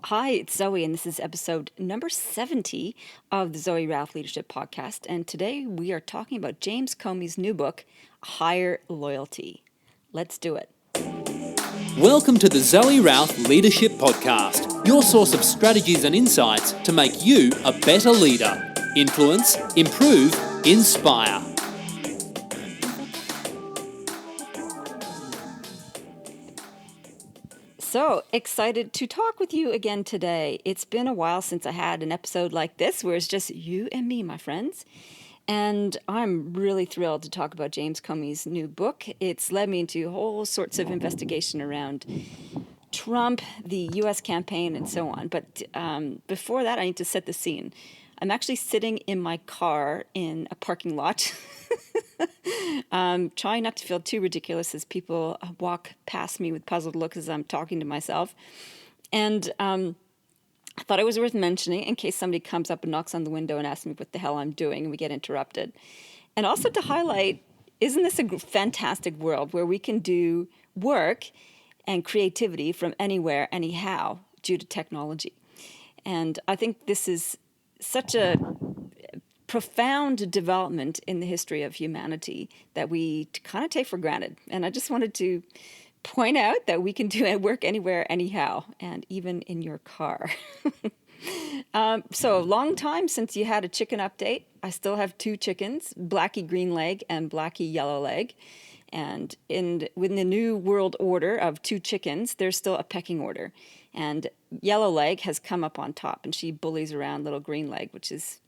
Hi, it's Zoe, and this is episode number 70 of the Zoe Routh Leadership Podcast. And today we are talking about James Comey's new book, Higher Loyalty. Let's do it. Welcome to the Zoe Routh Leadership Podcast, your source of strategies and insights to make you a better leader. Influence, improve, inspire. So excited to talk with you again today. It's been a while since I had an episode like this where it's just you and me, my friends. And I'm really thrilled to talk about James Comey's new book. It's led me into all sorts of investigation around Trump, the U.S. campaign, and so on. But before that, I need to set the scene. I'm actually sitting in my car in a parking lot, trying not to feel too ridiculous as people walk past me with puzzled looks as I'm talking to myself. And I thought it was worth mentioning in case somebody comes up and knocks on the window and asks me what the hell I'm doing and we get interrupted. And also to highlight, isn't this a fantastic world where we can do work and creativity from anywhere, anyhow, due to technology? And I think this is such a profound development in the history of humanity that we kind of take for granted. And I just wanted to point out that we can do work anywhere, anyhow, and even in your car. So a long time since you had a chicken update. I still have two chickens, Blackie green leg and Blackie yellow leg. And within the new world order of two chickens, there's still a pecking order. And yellow leg has come up on top, and she bullies around little green leg, which is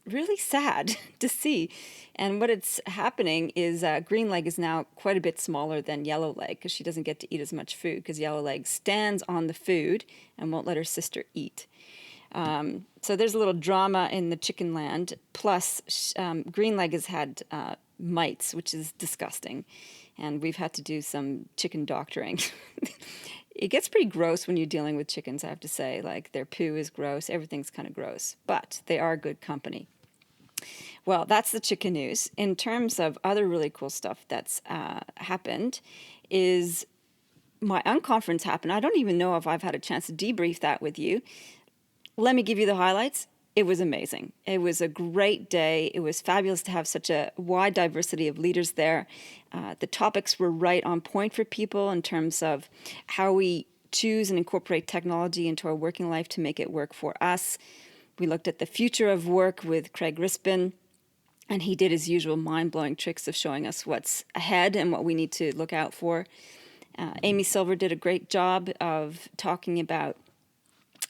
really sad to see. And what it's happening is green leg is now quite a bit smaller than yellow leg because she doesn't get to eat as much food because yellow leg stands on the food and won't let her sister eat. So there's a little drama in the chicken land. Plus, green leg has had mites, which is disgusting. And we've had to do some chicken doctoring. It gets pretty gross when you're dealing with chickens, I have to say. Like, their poo is gross. Everything's kind of gross. But they are good company. Well, that's the chicken news. In terms of other really cool stuff that's happened is my unconference happened. I don't even know if I've had a chance to debrief that with you. Let me give you the highlights. It was amazing. It was a great day. It was fabulous to have such a wide diversity of leaders there. The topics were right on point for people in terms of how we choose and incorporate technology into our working life to make it work for us. We looked at the future of work with Craig Rispin, and he did his usual mind-blowing tricks of showing us what's ahead and what we need to look out for. Amy Silver did a great job of talking about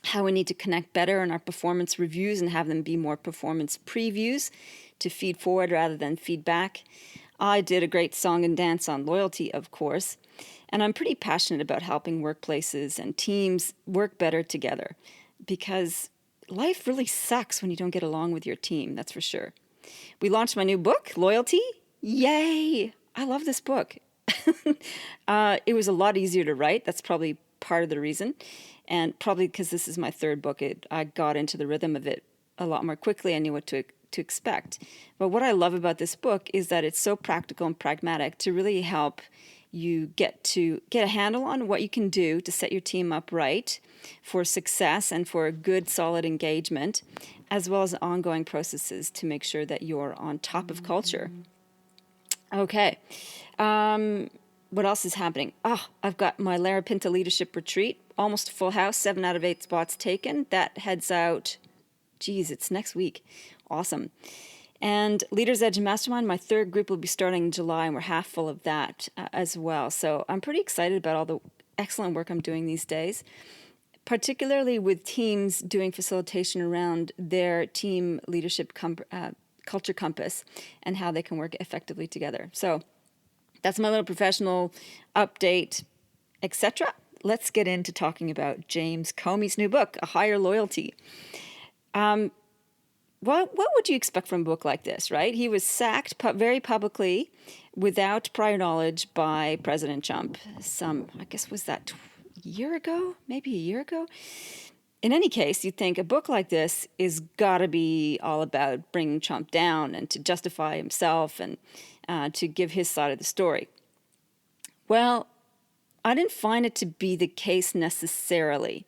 how we need to connect better in our performance reviews and have them be more performance previews to feed forward rather than feedback. I did a great song and dance on loyalty, of course, and I'm pretty passionate about helping workplaces and teams work better together because life really sucks when you don't get along with your team, that's for sure. We launched my new book, Loyalty. Yay! I love this book. It was a lot easier to write. That's probably part of the reason. And probably because this is my third book, I got into the rhythm of it a lot more quickly. I knew what to expect. But what I love about this book is that it's so practical and pragmatic to really help you get a handle on what you can do to set your team up right for success and for a good, solid engagement, as well as ongoing processes to make sure that you're on top of culture. Okay. What else is happening? I've got my Larapinta Leadership Retreat, almost a full house, 7 out of 8 spots taken. That heads out, it's next week. Awesome. And Leaders Edge Mastermind, my third group will be starting in July, and we're half full of that as well. So I'm pretty excited about all the excellent work I'm doing these days, particularly with teams doing facilitation around their team leadership culture compass and how they can work effectively together. So that's my little professional update, etc. Let's get into talking about James Comey's new book, A Higher Loyalty. What would you expect from a book like this, right? He was sacked very publicly without prior knowledge by President Trump. Was that a year ago? Maybe a year ago? In any case, you'd think a book like this is got to be all about bringing Trump down and to justify himself and to give his side of the story. Well, I didn't find it to be the case necessarily.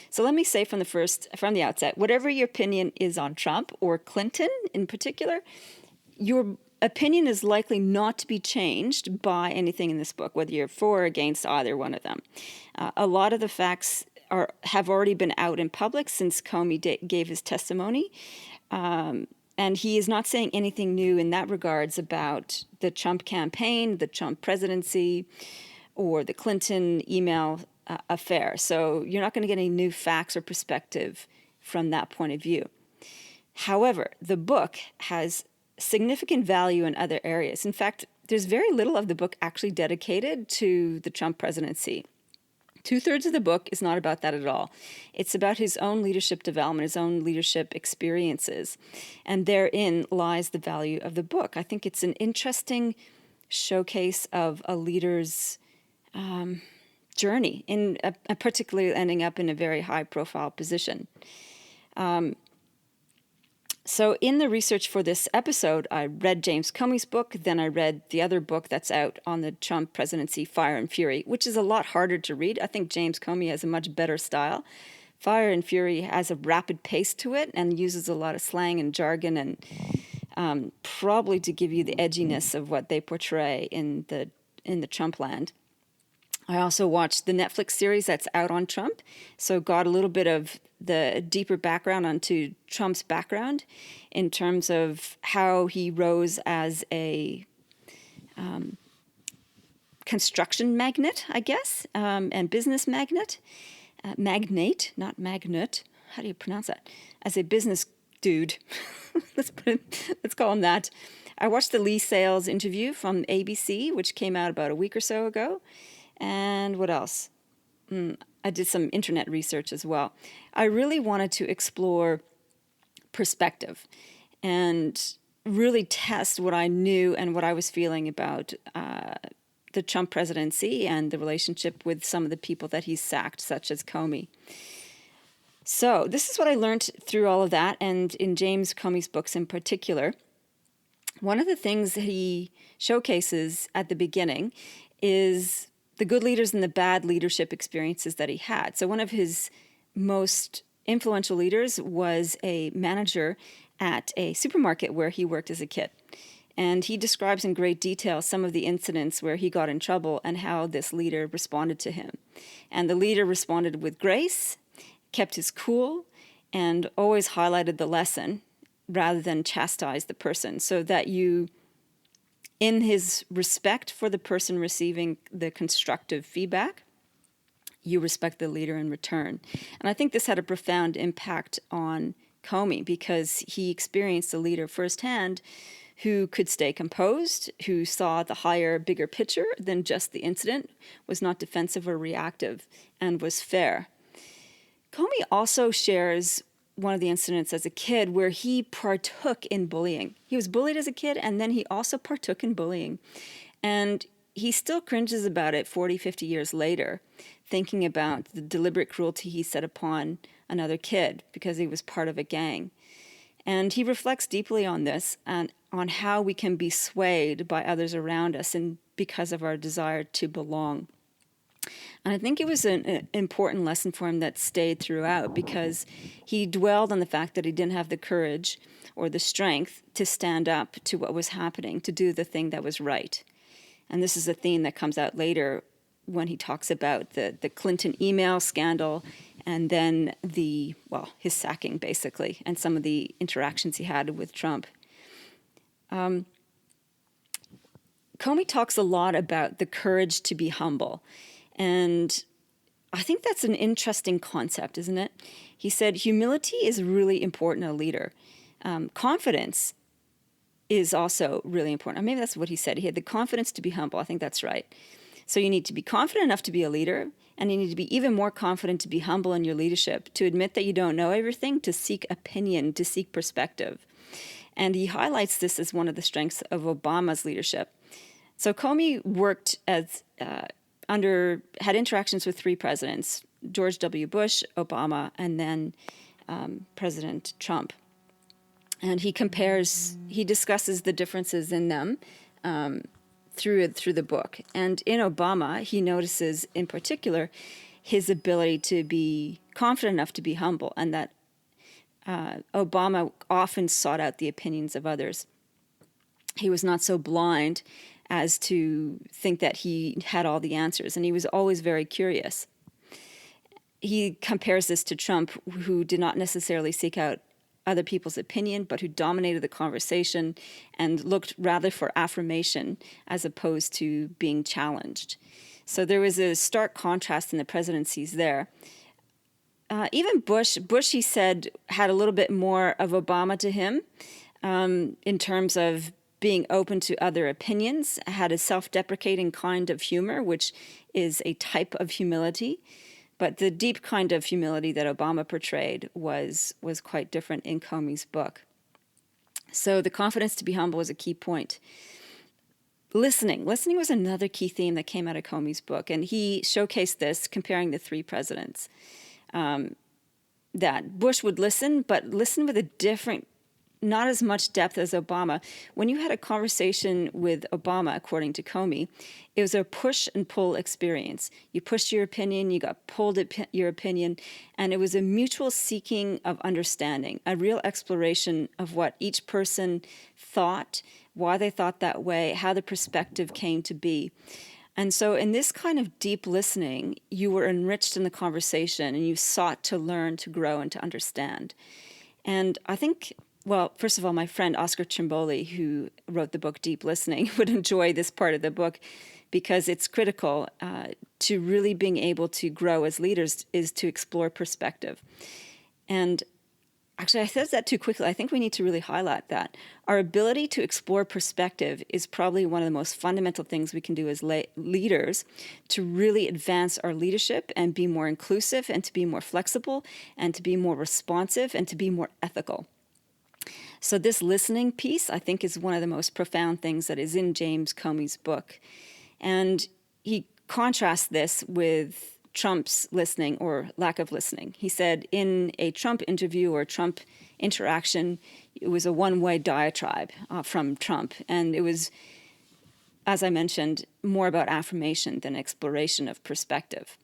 So let me say from the outset, whatever your opinion is on Trump or Clinton in particular, your opinion is likely not to be changed by anything in this book, whether you're for or against either one of them. A lot of the facts have already been out in public since Comey gave his testimony. And he is not saying anything new in that regards about the Trump campaign, the Trump presidency, or the Clinton email affair. So you're not going to get any new facts or perspective from that point of view. However, the book has significant value in other areas. In fact, there's very little of the book actually dedicated to the Trump presidency. 2/3 of the book is not about that at all. It's about his own leadership development, his own leadership experiences. And therein lies the value of the book. I think it's an interesting showcase of a leader's journey, in particularly ending up in a very high-profile position. So in the research for this episode, I read James Comey's book, then I read the other book that's out on the Trump presidency, Fire and Fury, which is a lot harder to read. I think James Comey has a much better style. Fire and Fury has a rapid pace to it and uses a lot of slang and jargon, and probably to give you the edginess of what they portray in the Trump land. I also watched the Netflix series that's out on Trump, so got a little bit of the deeper background onto Trump's background in terms of how he rose as a construction magnate, I guess, and business magnate. Magnate, not magnet. How do you pronounce that? As a business dude. Let's call him that. I watched the Lee Sales interview from ABC, which came out about a week or so ago. And what else? I did some internet research as well. I really wanted to explore perspective and really test what I knew and what I was feeling about the Trump presidency and the relationship with some of the people that he's sacked, such as Comey. So this is what I learned through all of that, and in James Comey's books in particular. One of the things that he showcases at the beginning is the good leaders and the bad leadership experiences that he had. So one of his most influential leaders was a manager at a supermarket where he worked as a kid. And he describes in great detail some of the incidents where he got in trouble and how this leader responded to him. And the leader responded with grace, kept his cool, and always highlighted the lesson rather than chastise the person, so that you, in his respect for the person receiving the constructive feedback, you respect the leader in return. And I think this had a profound impact on Comey because he experienced a leader firsthand who could stay composed, who saw the higher, bigger picture than just the incident, was not defensive or reactive, and was fair. Comey also shares one of the incidents as a kid where he partook in bullying. He was bullied as a kid, and then he also partook in bullying. And he still cringes about it 40, 50 years later, thinking about the deliberate cruelty he set upon another kid because he was part of a gang. And he reflects deeply on this and on how we can be swayed by others around us and because of our desire to belong. And I think it was an important lesson for him that stayed throughout because he dwelled on the fact that he didn't have the courage or the strength to stand up to what was happening, to do the thing that was right. And this is a theme that comes out later when he talks about the Clinton email scandal and then his sacking, basically, and some of the interactions he had with Trump. Comey talks a lot about the courage to be humble. And I think that's an interesting concept, isn't it? He said humility is really important in a leader. Confidence is also really important. Or maybe that's what he said. He had the confidence to be humble. I think that's right. So you need to be confident enough to be a leader, and you need to be even more confident to be humble in your leadership, to admit that you don't know everything, to seek opinion, to seek perspective. And he highlights this as one of the strengths of Obama's leadership. So Comey worked had interactions with three presidents, George W. Bush, Obama, and then President Trump. And he discusses the differences in them through the book. And in Obama, he notices in particular, his ability to be confident enough to be humble, and that Obama often sought out the opinions of others. He was not so blind as to think that he had all the answers, and he was always very curious. He compares this to Trump, who did not necessarily seek out other people's opinion, but who dominated the conversation and looked rather for affirmation as opposed to being challenged. So there was a stark contrast in the presidencies there. Even Bush, he said, had a little bit more of Obama to him in terms of being open to other opinions, had a self-deprecating kind of humor, which is a type of humility. But the deep kind of humility that Obama portrayed was quite different in Comey's book. So the confidence to be humble was a key point. Listening was another key theme that came out of Comey's book, and he showcased this comparing the three presidents. That Bush would listen, but listen with a different, not as much depth as Obama. When you had a conversation with Obama, according to Comey, it was a push and pull experience. You pushed your opinion, you got pulled at your opinion, and it was a mutual seeking of understanding, a real exploration of what each person thought, why they thought that way, how the perspective came to be. And so in this kind of deep listening, you were enriched in the conversation and you sought to learn, to grow, and to understand. And I think, well, first of all, my friend Oscar Trimboli, who wrote the book Deep Listening, would enjoy this part of the book because it's critical to really being able to grow as leaders is to explore perspective. And actually, I said that too quickly. I think we need to really highlight that. Our ability to explore perspective is probably one of the most fundamental things we can do as leaders to really advance our leadership and be more inclusive and to be more flexible and to be more responsive and to be more ethical. So this listening piece, I think, is one of the most profound things that is in James Comey's book. And he contrasts this with Trump's listening or lack of listening. He said in a Trump interview or Trump interaction, it was a one-way diatribe from Trump. And it was, as I mentioned, more about affirmation than exploration of perspective.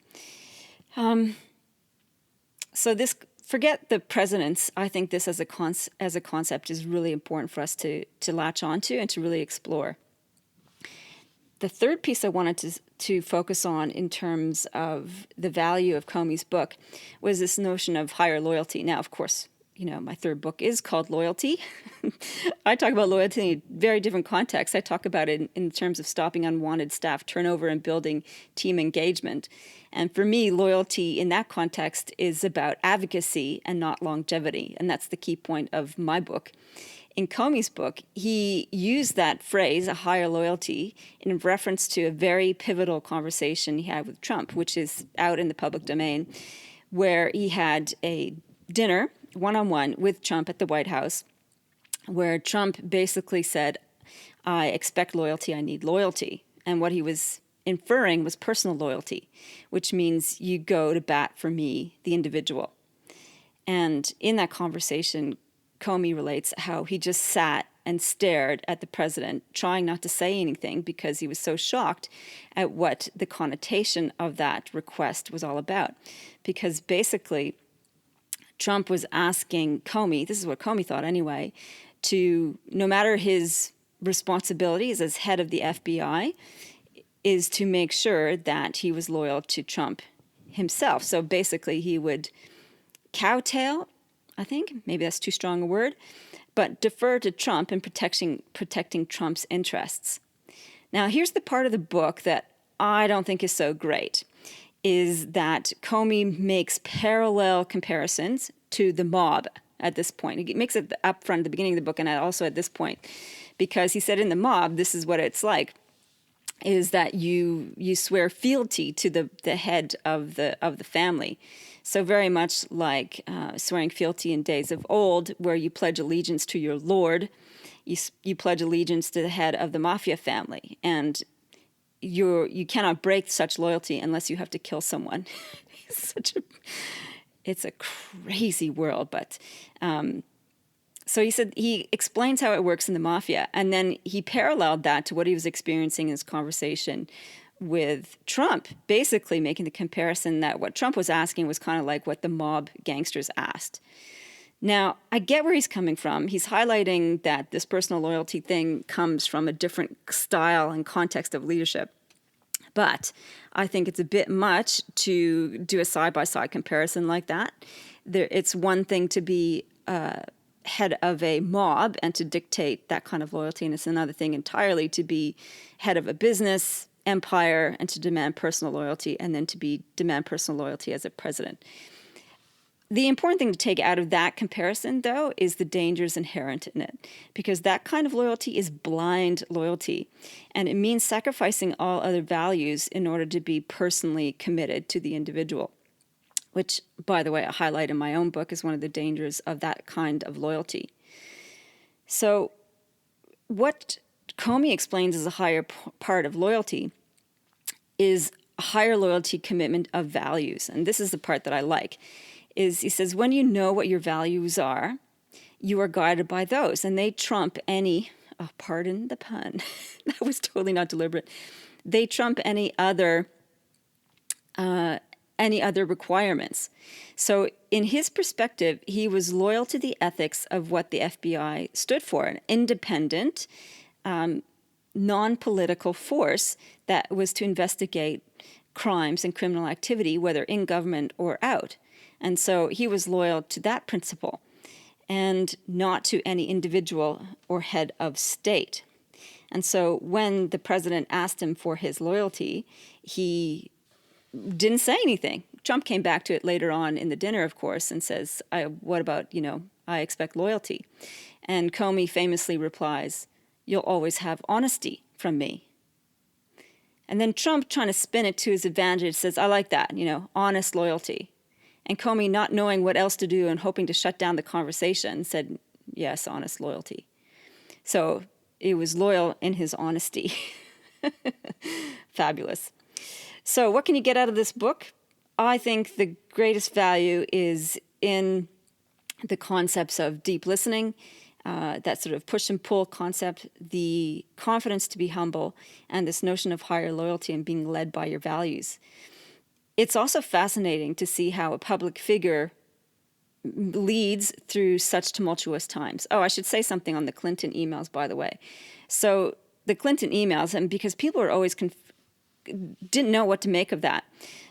So this, forget the presidents. I think this as a concept is really important for us to latch onto and to really explore. The third piece I wanted to focus on in terms of the value of Comey's book was this notion of higher loyalty. Now, of course, you know, my third book is called Loyalty. I talk about loyalty in very different contexts. I talk about it in terms of stopping unwanted staff turnover and building team engagement. And for me, loyalty in that context is about advocacy and not longevity. And that's the key point of my book. In Comey's book, he used that phrase, a higher loyalty, in reference to a very pivotal conversation he had with Trump, which is out in the public domain, where he had a dinner one-on-one with Trump at the White House, where Trump basically said, I expect loyalty, I need loyalty. And what he was inferring was personal loyalty, which means you go to bat for me, the individual. And in that conversation, Comey relates how he just sat and stared at the president, trying not to say anything because he was so shocked at what the connotation of that request was all about. Because basically, Trump was asking Comey, this is what Comey thought anyway, to, no matter his responsibilities as head of the FBI, is to make sure that he was loyal to Trump himself. So basically, he would kowtow, I think, maybe that's too strong a word, but defer to Trump in protecting Trump's interests. Now, here's the part of the book that I don't think is so great, is that Comey makes parallel comparisons to the mob at this point. He makes it up front at the beginning of the book and also at this point, because he said in the mob, this is what it's like, is that you swear fealty to the head of the family. So very much like swearing fealty in days of old, where you pledge allegiance to your lord, you pledge allegiance to the head of the mafia family, and you cannot break such loyalty unless you have to kill someone. It's a crazy world, but so he said he explains how it works in the mafia, and then he paralleled that to what he was experiencing in his conversation with Trump, basically making the comparison that what Trump was asking was kind of like what the mob gangsters asked. Now, I get where he's coming from. He's highlighting that this personal loyalty thing comes from a different style and context of leadership. But I think it's a bit much to do a side-by-side comparison like that. It's one thing to be head of a mob and to dictate that kind of loyalty, and it's another thing entirely to be head of a business empire and to demand personal loyalty, and then to demand personal loyalty as a president. The important thing to take out of that comparison, though, is the dangers inherent in it, because that kind of loyalty is blind loyalty, and it means sacrificing all other values in order to be personally committed to the individual, which, by the way, I highlight in my own book as one of the dangers of that kind of loyalty. So what Comey explains as a higher part of loyalty is a higher loyalty commitment of values, and this is the part that I like. Is he says, when you know what your values are, you are guided by those, and they trump any, oh, pardon the pun, that was totally not deliberate, they trump any other requirements. So in his perspective, he was loyal to the ethics of what the FBI stood for, an independent, non-political force that was to investigate crimes and criminal activity, whether in government or out. And so he was loyal to that principle and not to any individual or head of state. And so when the president asked him for his loyalty, he didn't say anything. Trump came back to it later on in the dinner, of course, and says, what about, I expect loyalty. And Comey famously replies, you'll always have honesty from me. And then Trump, trying to spin it to his advantage, says, I like that, honest loyalty. And Comey, not knowing what else to do and hoping to shut down the conversation, said, yes, honest loyalty. So it was loyal in his honesty. Fabulous. So what can you get out of this book? I think the greatest value is in the concepts of deep listening, that sort of push and pull concept, the confidence to be humble, and this notion of higher loyalty and being led by your values. It's also fascinating to see how a public figure leads through such tumultuous times. Oh, I should say something on the Clinton emails, by the way. So the Clinton emails, and because people are always didn't know what to make of that.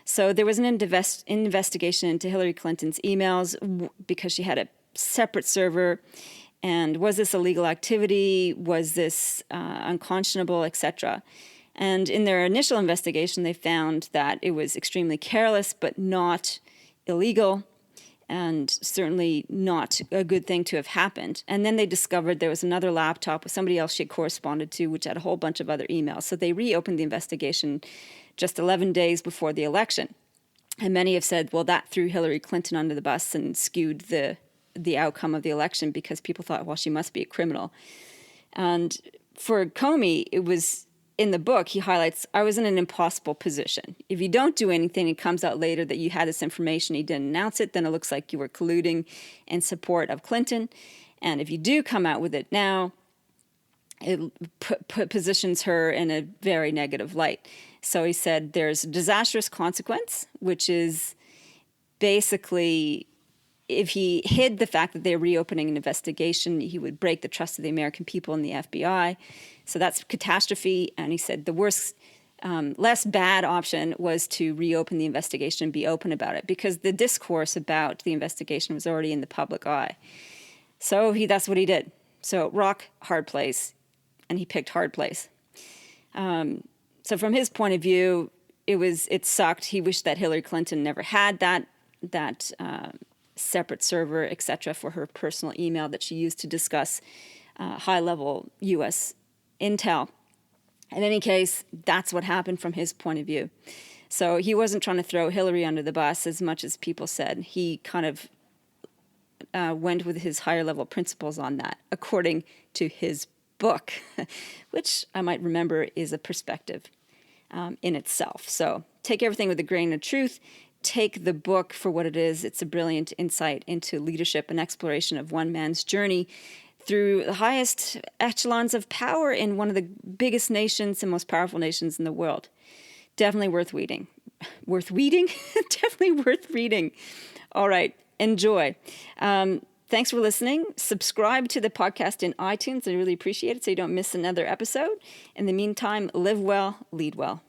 So there was an investigation into Hillary Clinton's emails because she had a separate server. And was this illegal activity? Was this unconscionable, etc.? And in their initial investigation, they found that it was extremely careless, but not illegal, and certainly not a good thing to have happened. And then they discovered there was another laptop with somebody else she had corresponded to, which had a whole bunch of other emails. So they reopened the investigation just 11 days before the election. And many have said, well, that threw Hillary Clinton under the bus and skewed the outcome of the election because people thought, well, she must be a criminal. And for Comey, it was... in the book, he highlights, I was in an impossible position. If you don't do anything, it comes out later that you had this information, you didn't announce it, then it looks like you were colluding in support of Clinton. And if you do come out with it now, it positions her in a very negative light. So he said there's a disastrous consequence, which is basically... if he hid the fact that they're reopening an investigation, he would break the trust of the American people and the FBI. So that's catastrophe. And he said the worst, less bad option was to reopen the investigation and be open about it, because the discourse about the investigation was already in the public eye. So that's what he did. So rock, hard place. And he picked hard place. So from his point of view, it sucked. He wished that Hillary Clinton never had that separate server, etc., for her personal email that she used to discuss high-level U.S. intel. In any case, that's what happened from his point of view. So he wasn't trying to throw Hillary under the bus as much as people said. He kind of went with his higher-level principles on that, according to his book, which I might remember is a perspective in itself. So take everything with a grain of truth. Take the book for what it is. It's a brilliant insight into leadership and exploration of one man's journey through the highest echelons of power in one of the biggest nations and most powerful nations in the world. definitely worth reading. Worth reading? Definitely worth reading. All right. Enjoy. Thanks for listening. Subscribe to the podcast in iTunes. I really appreciate it so you don't miss another episode. In the meantime, live well, lead well.